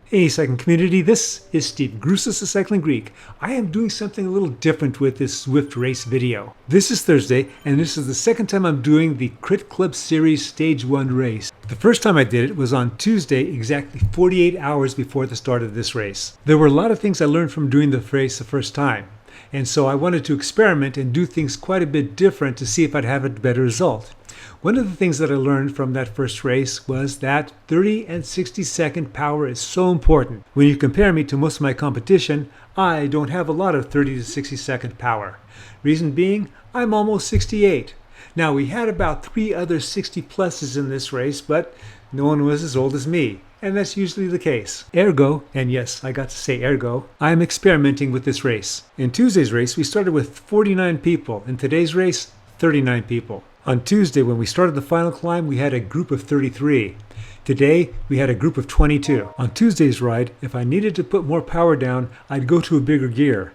Hey cycling community, this is Steve, Grusis the Cycling Greek. I am doing something a little different with this Zwift Race video. This is Thursday, and this is the second time I'm doing the Crit Club Series Stage 1 race. The first time I did it was on Tuesday, exactly 48 hours before the start of this race. There were a lot of things I learned from doing the race the first time, and so I wanted to experiment and do things quite a bit different to see if I'd have a better result. One of the things that I learned from that first race was that 30 and 60 second power is so important. When you compare me to most of my competition, I don't have a lot of 30 to 60 second power. Reason being, I'm almost 68. Now we had about 3 other 60 pluses in this race, but no one was as old as me. And that's usually the case. Ergo, and yes, I got to say ergo, I'm experimenting with this race. In Tuesday's race, we started with 49 people. In today's race, 39 people. On Tuesday, when we started the final climb, we had a group of 33. Today, we had a group of 22. On Tuesday's ride, if I needed to put more power down, I'd go to a bigger gear.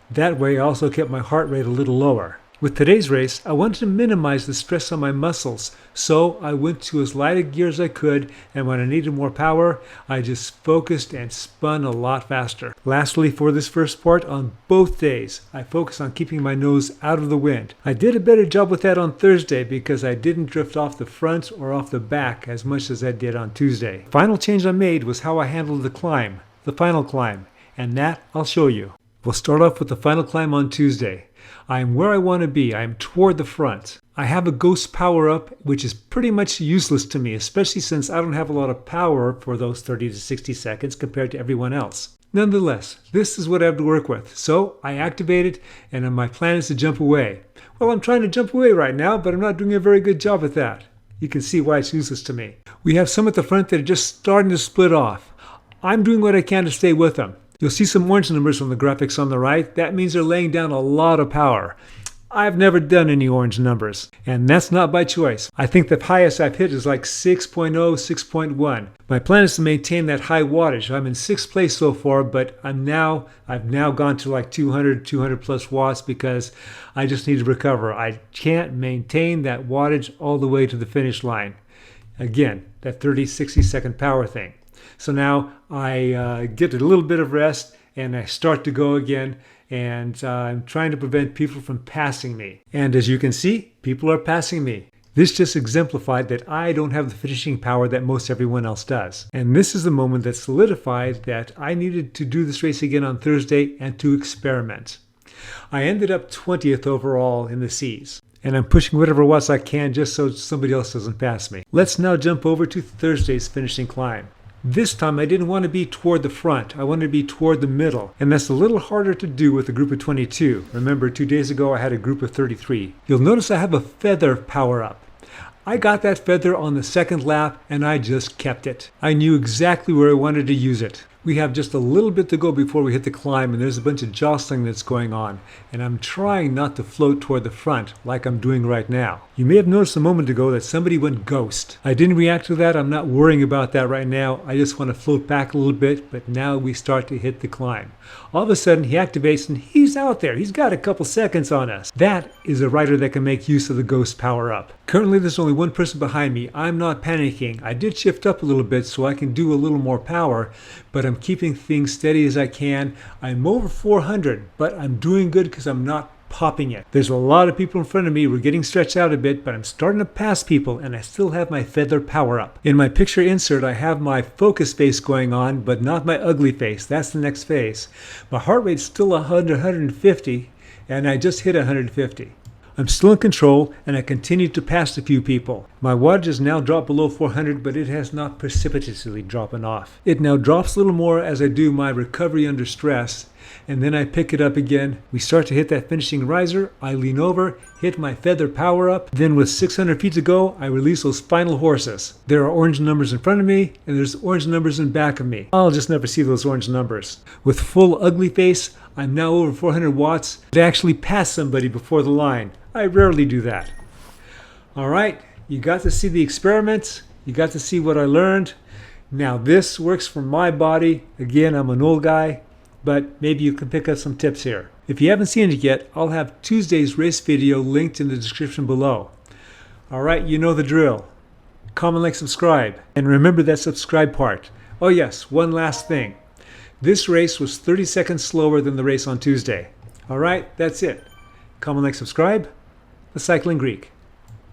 That way, I also kept my heart rate a little lower. With today's race, I wanted to minimize the stress on my muscles, so I went to as light a gear as I could, and when I needed more power, I just focused and spun a lot faster. Lastly, for this first part, on both days, I focused on keeping my nose out of the wind. I did a better job with that on Thursday because I didn't drift off the front or off the back as much as I did on Tuesday. The final change I made was how I handled the climb, the final climb, and that I'll show you. We'll start off with the final climb on Tuesday. I am where I want to be. I am toward the front. I have a ghost power up, which is pretty much useless to me, especially since I don't have a lot of power for those 30 to 60 seconds compared to everyone else. Nonetheless, this is what I have to work with. So I activate it, and my plan is to jump away. Well, I'm trying to jump away right now, but I'm not doing a very good job at that. You can see why it's useless to me. We have some at the front that are just starting to split off. I'm doing what I can to stay with them. You'll see some orange numbers on the graphics on the right. That means they're laying down a lot of power. I've never done any orange numbers, and that's not by choice. I think the highest I've hit is like 6.0, 6.1. My plan is to maintain that high wattage. I'm in 6th place so far, but I've now gone to like 200 plus watts because I just need to recover. I can't maintain that wattage all the way to the finish line. Again, that 30, 60 second power thing. So now I get a little bit of rest and I start to go again, and I'm trying to prevent people from passing me. And as you can see, people are passing me. This just exemplified that I don't have the finishing power that most everyone else does. And this is the moment that solidified that I needed to do this race again on Thursday and to experiment. I ended up 20th overall in the C's. And I'm pushing whatever watts I can just so somebody else doesn't pass me. Let's now jump over to Thursday's finishing climb. This time I didn't want to be toward the front, I wanted to be toward the middle, and that's a little harder to do with a group of 22. Remember, 2 days ago I had a group of 33. You'll notice I have a feather power up. I got that feather on the second lap and I just kept it. I knew exactly where I wanted to use it. We have just a little bit to go before we hit the climb, and there's a bunch of jostling that's going on, and I'm trying not to float toward the front like I'm doing right now. You may have noticed a moment ago that somebody went ghost. I didn't react to that. I'm not worrying about that right now. I just want to float back a little bit, but now we start to hit the climb. All of a sudden he activates and he's out there. He's got a couple seconds on us. That is a rider that can make use of the ghost power up. Currently there's only one person behind me. I'm not panicking. I did shift up a little bit so I can do a little more power, but I'm keeping things steady as I can. I'm over 400, but I'm doing good because I'm not popping it. There's a lot of people in front of me. We're getting stretched out a bit, but I'm starting to pass people, and I still have my feather power up. In my picture insert, I have my focus face going on, but not my ugly face. That's the next phase. My heart rate's still 100, 150, and I just hit 150. I'm still in control, and I continue to pass a few people. My wattage has now dropped below 400, but it has not precipitously dropping off. It now drops a little more as I do my recovery under stress, and then I pick it up again. We start to hit that finishing riser. I lean over, hit my feather power up. Then with 600 feet to go, I release those final horses. There are orange numbers in front of me, and there's orange numbers in back of me. I'll just never see those orange numbers. With full ugly face, I'm now over 400 watts. I actually passed somebody before the line. I rarely do that. All right, you got to see the experiments. You got to see what I learned. Now this works for my body. Again, I'm an old guy, but maybe you can pick up some tips here. If you haven't seen it yet, I'll have Tuesday's race video linked in the description below. All right, you know the drill. Comment, like, subscribe. And remember that subscribe part. Oh yes, one last thing. This race was 30 seconds slower than the race on Tuesday. All right, that's it. Comment, like, subscribe. The Cycling Greek.